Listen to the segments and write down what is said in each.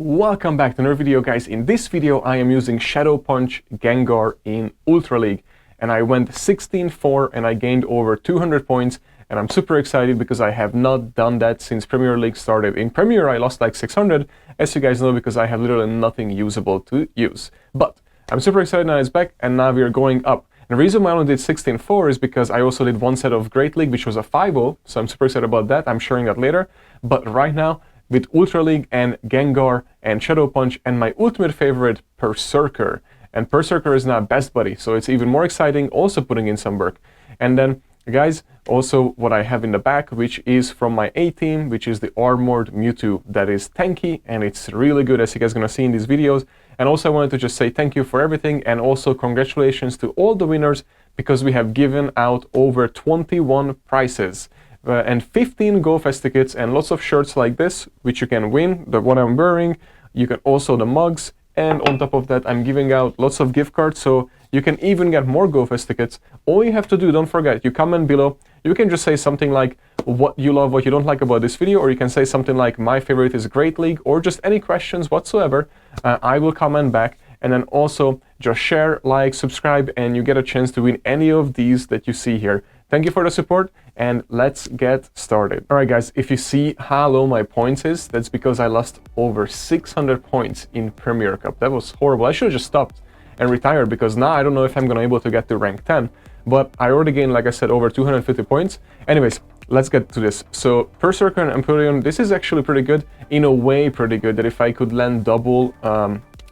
Welcome back to another video, guys. In this video I am using Shadow Punch Gengar in Ultra League, and I went 16-4 and I gained over 200 points, and I'm super excited because I have not done that since Premier League started. In Premier I lost like 600, as you guys know, because I have literally nothing usable to use. But I'm super excited now it's back, and now we are going up. And the reason why I only did 16-4 is because I also did one set of Great League, which was a 5-0, so I'm super excited about that. I'm sharing that later. But right now, with Ultra League and Gengar and Shadow Punch and my ultimate favorite, Berserker. And Berserker is now best buddy, so it's even more exciting, also putting in some work. And then, guys, also what I have in the back, which is from my A team, which is the Armored Mewtwo that is tanky, and it's really good, as you guys are gonna see in these videos. And also I wanted to just say thank you for everything, and also congratulations to all the winners, because we have given out over 21 prizes. And 15 GoFest tickets and lots of shirts like this, which you can win, the one I'm wearing. You can also the mugs, and on top of that I'm giving out lots of gift cards, so you can even get more GoFest tickets. All you have to do, don't forget, you comment below, you can just say something like what you love, what you don't like about this video, or you can say something like my favorite is Great League, or just any questions whatsoever. I will comment back, and then also just share, like, subscribe, and you get a chance to win any of these that you see here. Thank you for the support, and let's get started. Alright guys, if you see how low my points is, that's because I lost over 600 points in Premier Cup. That was horrible. I should have just stopped and retired, because now I don't know if I'm gonna be able to get to rank 10. But I already gained, like I said, over 250 points. Anyways, let's get to this. So Berserker and Empyrean, this is actually pretty good. In a way, pretty good, that if I could land double,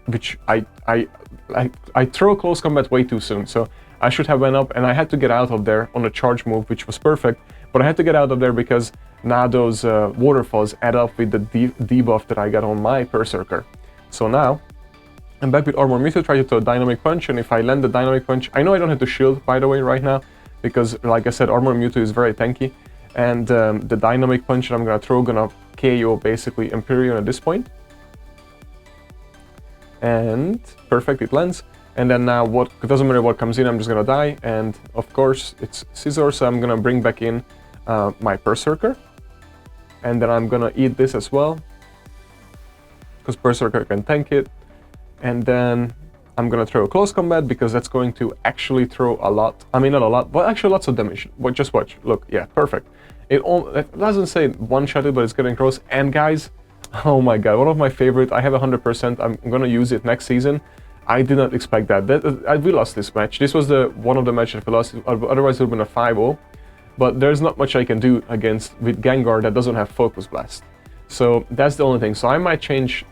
which I throw close combat way too soon, so I should have went up, and I had to get out of there on a charge move, which was perfect, but I had to get out of there because now those waterfalls add up with the debuff that I got on my Berserker. So now, I'm back with Armor Mewtwo, try to throw a Dynamic Punch, and if I land the Dynamic Punch, I know I don't have to shield, by the way, right now, because, like I said, Armor Mewtwo is very tanky, and the Dynamic Punch that I'm gonna throw gonna KO basically Empyrean at this point. And perfect, it lands. And then now, it doesn't matter what comes in, I'm just gonna die. And of course, it's Scizor, so I'm gonna bring back in my Berserker. And then I'm gonna eat this as well, because Berserker can tank it. And then I'm gonna throw a close combat, because that's going to actually throw a lot. I mean, not a lot, but actually lots of damage. But just watch, look, yeah, perfect. It doesn't say one-shot it, but it's getting close. And guys, oh my god, one of my favorite, I have 100%, I'm gonna use it next season. I did not expect that. We lost this match. This was one of the matches we lost, otherwise it would have been a 5-0. But there's not much I can do with Gengar that doesn't have Focus Blast. So that's the only thing. So I might change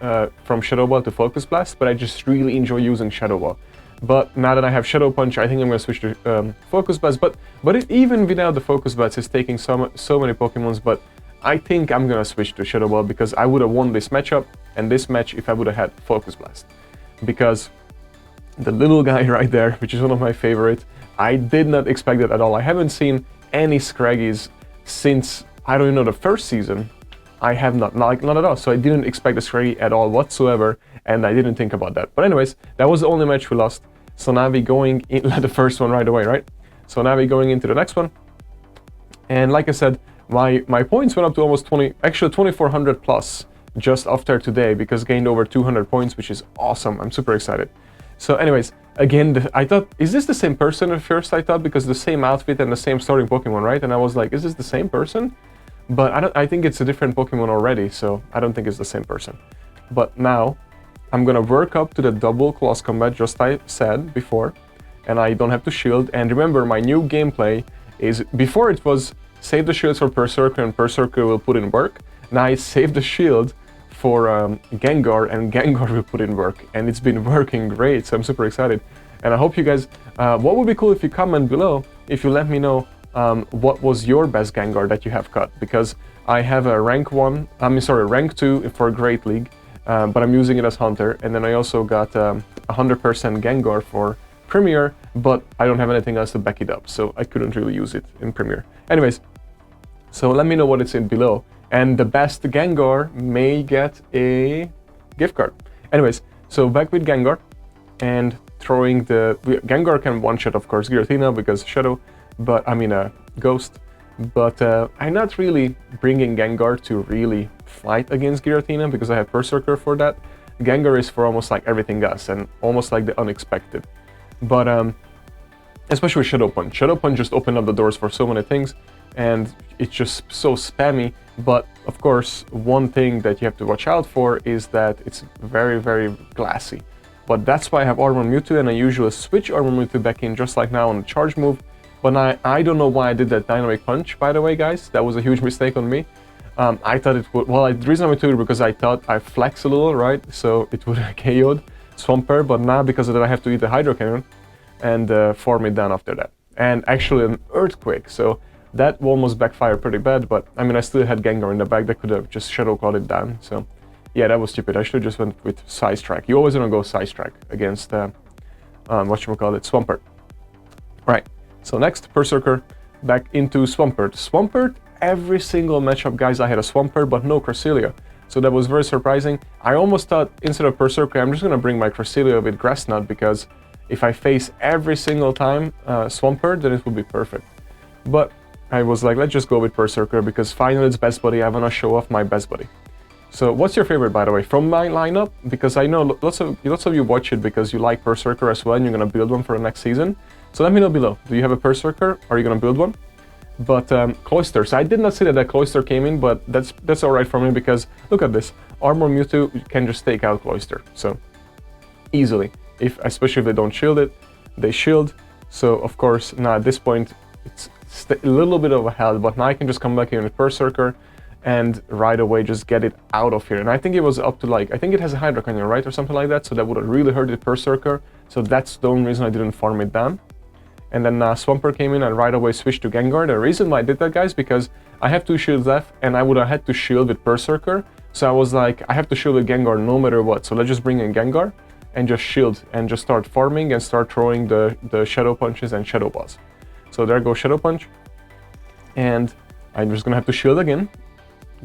from Shadow Ball to Focus Blast, but I just really enjoy using Shadow Ball. But now that I have Shadow Punch, I think I'm going to switch to Focus Blast. But even without the Focus Blast, it's taking so many Pokemons. But I think I'm going to switch to Shadow Ball, because I would have won this matchup and this match if I would have had Focus Blast. Because the little guy right there, which is one of my favorites, I did not expect that at all. I haven't seen any Scraggies since, I don't even know, the first season. I have not at all. So I didn't expect the Scraggy at all whatsoever, and I didn't think about that. But anyways, that was the only match we lost. So now we're going in the first one right away, right? So now we're going into the next one. And like I said, my points went up to almost 2400 plus just after today, because gained over 200 points, which is awesome. I'm super excited. So anyways, again, I thought, is this the same person at first? I thought, because the same outfit and the same starting Pokemon, right? And I was like, is this the same person? But I think it's a different Pokemon already, so I don't think it's the same person. But now, I'm gonna work up to the double close combat, just I said before, and I don't have to shield. And remember, my new gameplay is, before it was save the shields for Berserker and Berserker will put in work. Now I save the shield for Gengar, and Gengar will put in work, and it's been working great, so I'm super excited. And I hope you guys, what would be cool if you comment below, if you let me know what was your best Gengar that you have cut, because I have a rank 2 for Great League, but I'm using it as Hunter, and then I also got 100% Gengar for Premier, but I don't have anything else to back it up, so I couldn't really use it in Premier. Anyways, so let me know what it's in below. And the best Gengar may get a gift card. Anyways, so back with Gengar, and throwing the... Gengar can one-shot, of course, Giratina, because Shadow, but I mean Ghost. But I'm not really bringing Gengar to really fight against Giratina because I have Berserker for that. Gengar is for almost like everything else and almost like the unexpected. But especially with Shadow Punch. Shadow Punch just opened up the doors for so many things, and it's just so spammy. But of course, one thing that you have to watch out for is that it's very, very glassy. But that's why I have Armor Mewtwo, and I usually switch Armor Mewtwo back in just like now on the charge move. But I don't know why I did that Dynamic Punch, by the way, guys. That was a huge mistake on me. I thought it would, well, the reason I took it because I thought I flex a little, right? So it would have KO'd Swampert, but now because of that I have to eat the Hydro Cannon and farm it down after that. And actually an Earthquake, so that almost backfired pretty bad, but I mean I still had Gengar in the back that could have just Shadow Clawed it down, so yeah, that was stupid. I should have just went with Size Track. You always want to go Size Track against, whatchamacallit, Swampert. Right, so next, Berserker, back into Swampert. Swampert, every single matchup, guys, I had a Swampert, but no Cresselia. So that was very surprising. I almost thought, instead of Berserker, I'm just going to bring my Cresselia with Grass Knot, because if I face every single time Swampert, then it would be perfect. But I was like, let's just go with Berserker, because finally it's Best Buddy. I want to show off my Best Buddy. So what's your favorite, by the way, from my lineup? Because I know lots of you watch it because you like Berserker as well, and you're going to build one for the next season. So let me know below. Do you have a Berserker? Are you going to build one? But Cloysters, I did not see that Cloyster came in, but that's alright for me, because look at this. Armor Mewtwo can just take out Cloyster, so easily. Especially if they don't shield it, they shield. So of course, now at this point, it's a little bit of a hell, but now I can just come back here with Berserker and right away just get it out of here. And I think it was up to like, I think it has a Hydro Canyon, right, or something like that, so that would have really hurt the Berserker. So that's the only reason I didn't farm it down. And then Swampert came in and right away switched to Gengar. The reason why I did that, guys, because I have 2 shields left and I would have had to shield with Berserker. So I was like, I have to shield with Gengar no matter what. So let's just bring in Gengar and just shield and just start farming and start throwing the Shadow Punches and Shadow Balls. So there goes Shadow Punch. And I'm just gonna have to shield again,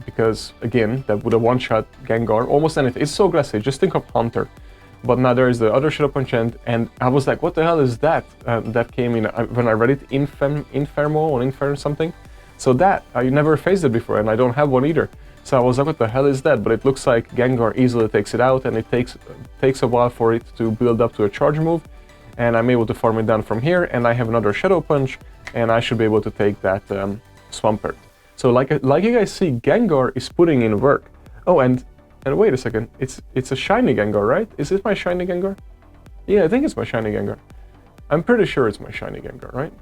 because again, that would have one-shot Gengar, almost anything. It's so aggressive, just think of Hunter. But now there is the other Shadow Punch, and I was like, what the hell is that? That came in when I read it, Infermo or Infer something. So that, I never faced it before, and I don't have one either. So I was like, what the hell is that? But it looks like Gengar easily takes it out, and it takes a while for it to build up to a charge move. And I'm able to farm it down from here, and I have another Shadow Punch, and I should be able to take that Swampert. So like you guys see, Gengar is putting in work. Oh, and wait a second, it's a shiny Gengar, right? Is this my shiny Gengar? Yeah, I think it's my shiny Gengar. I'm pretty sure it's my shiny Gengar, right?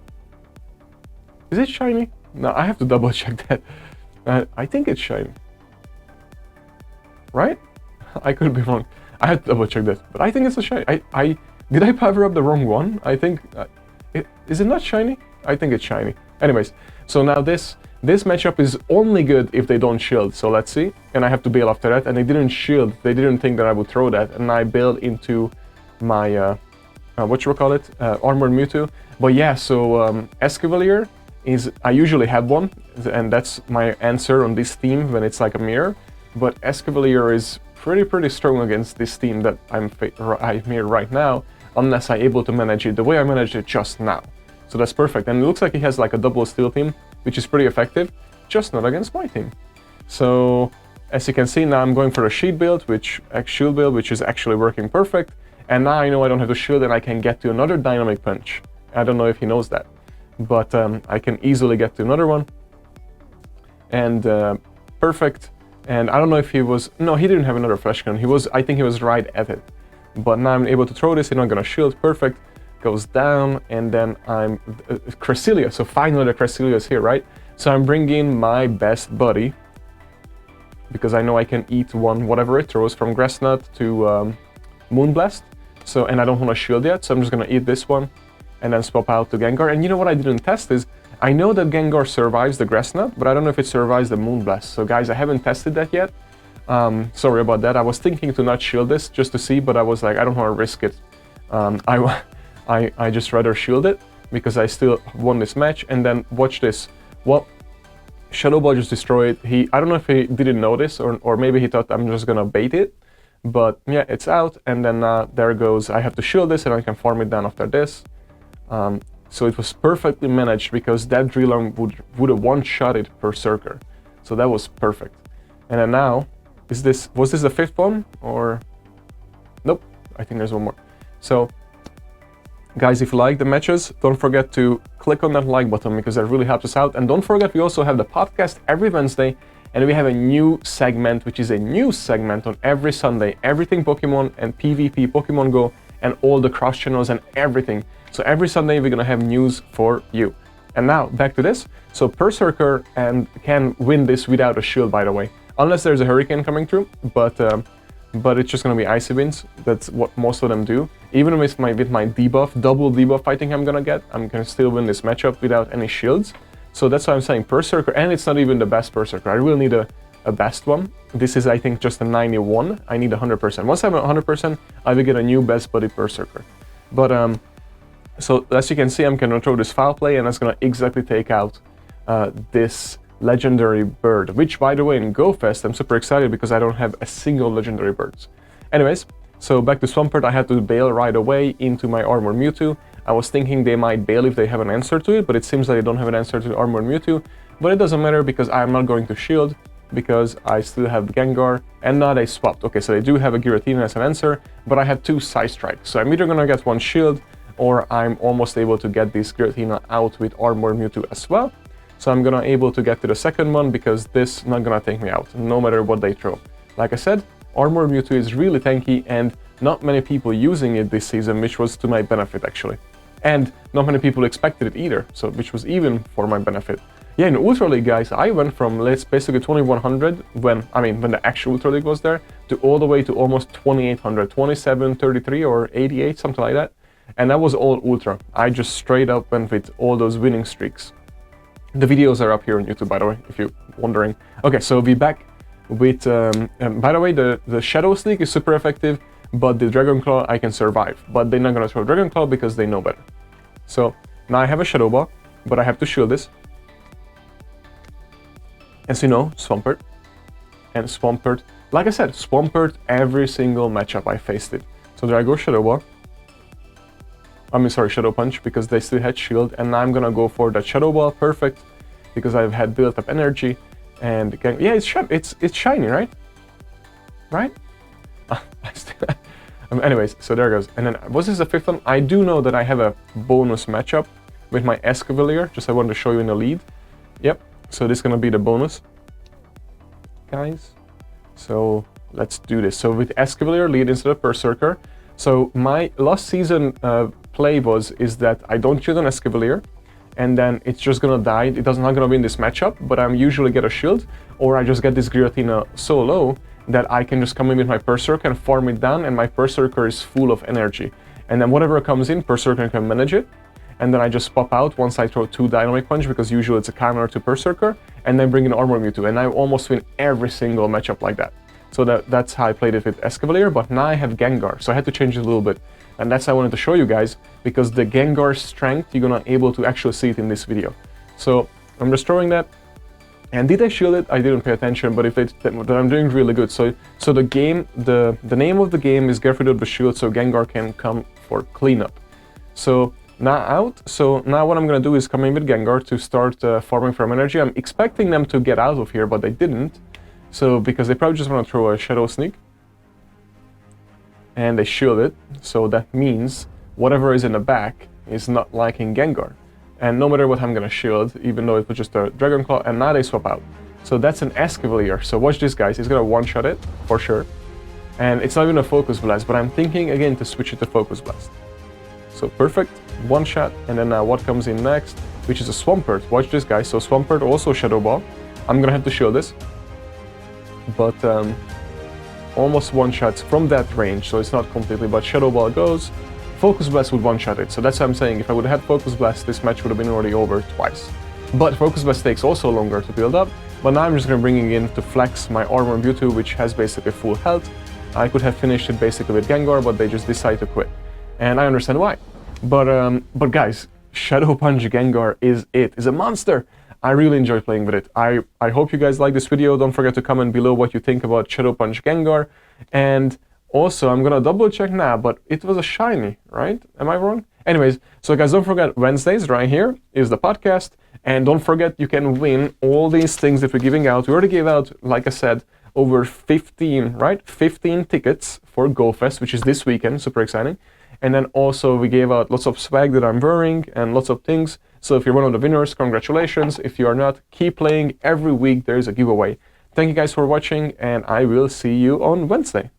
Is it shiny? No, I have to double check that. I think it's shiny. Right? I could be wrong. I have to double check this, but I think it's a shiny. Did I power up the wrong one? I think, is it not shiny? I think it's shiny. Anyways, so now this matchup is only good if they don't shield, so let's see. And I have to bail after that, and they didn't shield, they didn't think that I would throw that, and I bailed into my, Armored Mewtwo. But yeah, so Escavalier is, I usually have one, and that's my answer on this team when it's like a mirror. But Escavalier is pretty strong against this team that I'm here right now, unless I'm able to manage it the way I managed it just now. So that's perfect, and it looks like he has like a double steel team, which is pretty effective, just not against my team. So as you can see, now I'm going for a shield build, which is actually working perfect. And now I know I don't have to shield, and I can get to another Dynamic Punch. I don't know if he knows that, but I can easily get to another one. And perfect. And I don't know if he was, no, he didn't have another Flash Cannon. I think he was right at it. But now I'm able to throw this, and I'm gonna shield, perfect. Goes down, and then I'm Cresselia. So finally the Cresselia is here, right? So I'm bringing my Best Buddy, because I know I can eat whatever it throws, from Grass Knot to Moonblast. So, and I don't want to shield yet, so I'm just gonna eat this one and then swap out to Gengar. And you know what I didn't test is, I know that Gengar survives the Grass Knot, but I don't know if it survives the Moonblast. So guys, I haven't tested that yet. Sorry about that. I was thinking to not shield this just to see, but I was like, I don't want to risk it. I just rather shield it, because I still won this match. And then watch this. Well, Shadow Ball just destroyed. I don't know if he didn't notice, or maybe he thought I'm just gonna bait it. But yeah, it's out, and then there goes. I have to shield this, and I can farm it down after this. So it was perfectly managed, because that Drillon would have one-shotted Berserker. So that was perfect. And then now, was this the 5th one? Or, nope, I think there's one more. So, guys, if you like the matches, don't forget to click on that like button because that really helps us out. And don't forget, we also have the podcast every Wednesday, and we have a new segment, which is a news segment on every Sunday. Everything Pokemon and PvP, Pokemon Go, and all the cross channels and everything. So every Sunday we're gonna have news for you. And now back to this. So Berserker and can win this without a shield, by the way, unless there's a hurricane coming through. But it's just gonna be icy winds. That's what most of them do. Even with my debuff, double debuff fighting I'm gonna still win this matchup without any shields. So that's why I'm saying Berserker, and it's not even the best Berserker. I really need a best one. This is, I think, just a 91. I need 100%. Once I'm at 100%, I will get a new best buddy Berserker. But so as you can see, I'm gonna throw this foul play, and that's gonna exactly take out this legendary bird, which, by the way, in GoFest, I'm super excited because I don't have a single legendary birds. Anyways, so back to Swampert, I had to bail right away into my Armored Mewtwo. I was thinking they might bail if they have an answer to it, but it seems like they don't have an answer to the Armored Mewtwo. But it doesn't matter because I'm not going to shield, because I still have Gengar, and now they swapped. Okay, so they do have a Giratina as an answer, but I have 2 Side Strikes. So I'm either gonna get 1 shield, or I'm almost able to get this Giratina out with Armored Mewtwo as well. So I'm gonna able to get to the second one because this not gonna take me out, no matter what they throw. Like I said, Armored Mewtwo is really tanky and not many people using it this season, which was to my benefit actually. And not many people expected it either, so which was even for my benefit. Yeah, in Ultra League, guys, I went from basically 2100 when the actual Ultra League was there, to all the way to almost 2800, 27, 33 or 88, something like that. And that was all Ultra. I just straight up went with all those winning streaks. The videos are up here on YouTube, by the way, if you're wondering. Okay, so we're back with, by the way, the Shadow Sneak is super effective, but the Dragon Claw I can survive. But they're not gonna throw Dragon Claw because they know better. So now I have a Shadow Ball, but I have to shield this. As you know, Swampert. And Swampert, like I said, Swampert, every single matchup I faced it. So there I go, Shadow Ball. Shadow Punch, because they still had shield, and now I'm gonna go for that Shadow Ball, perfect, because I've had built up energy, and yeah, it's shiny, right? Right? Anyways, so there goes. And then, was this the 5th one? I do know that I have a bonus matchup with my Escavalier, just I wanted to show you in the lead. Yep, so this is gonna be the bonus, guys. So let's do this. So with Escavalier, lead instead of Berserker. So my last season play is that I don't choose an Escavalier, and then it's just gonna die. It doesn't not gonna win this matchup, but I'm usually get a shield, or I just get this Giratina so low that I can just come in with my Berserker and farm it down, and my Berserker is full of energy. And then whatever comes in, Berserker can manage it, and then I just pop out once I throw 2 Dynamic Punch, because usually it's a counter to Berserker, and then bring in Armored Mewtwo, and I almost win every single matchup like that. So that's how I played it with Escavalier, but now I have Gengar, so I had to change it a little bit. And that's what I wanted to show you guys, because the Gengar strength, you're gonna able to actually see it in this video. So I'm just throwing that. And did I shield it? I didn't pay attention, but then I'm doing really good. So the game, the name of the game is Get Rid of the Shield, so Gengar can come for cleanup. So now out. So now what I'm gonna do is come in with Gengar to start farming from energy. I'm expecting them to get out of here, but they didn't. So because they probably just want to throw a Shadow Sneak. And they shield it, so that means whatever is in the back is not liking Gengar. And no matter what I'm gonna shield, even though it was just a Dragon Claw, and now they swap out. So that's an Escavalier. So watch this, guys. He's gonna one-shot it, for sure. And it's not even a Focus Blast, but I'm thinking again to switch it to Focus Blast. So perfect, one shot, and then what comes in next, which is a Swampert. Watch this, guys. So Swampert, also Shadow Ball. I'm gonna have to shield this. But almost one-shots from that range, so it's not completely, but Shadow Ball goes. Focus Blast would one-shot it, so that's what I'm saying. If I would have had Focus Blast, this match would have been already over twice. But Focus Blast takes also longer to build up, but now I'm just going to bring it in to flex my Armored Mewtwo, which has basically full health. I could have finished it basically with Gengar, but they just decide to quit. And I understand why. But guys, Shadow Punch Gengar is a monster! I really enjoy playing with it. I hope you guys like this video. Don't forget to comment below what you think about Shadow Punch Gengar. And also, I'm gonna double check now, but it was a shiny, right? Am I wrong? Anyways, so guys, don't forget, Wednesdays right here is the podcast. And don't forget, you can win all these things that we're giving out. We already gave out, like I said, over 15, right? 15 tickets for GoFest, which is this weekend, super exciting. And then also we gave out lots of swag that I'm wearing and lots of things. So if you're one of the winners, congratulations. If you are not, keep playing. Every week there is a giveaway. Thank you guys for watching, and I will see you on Wednesday.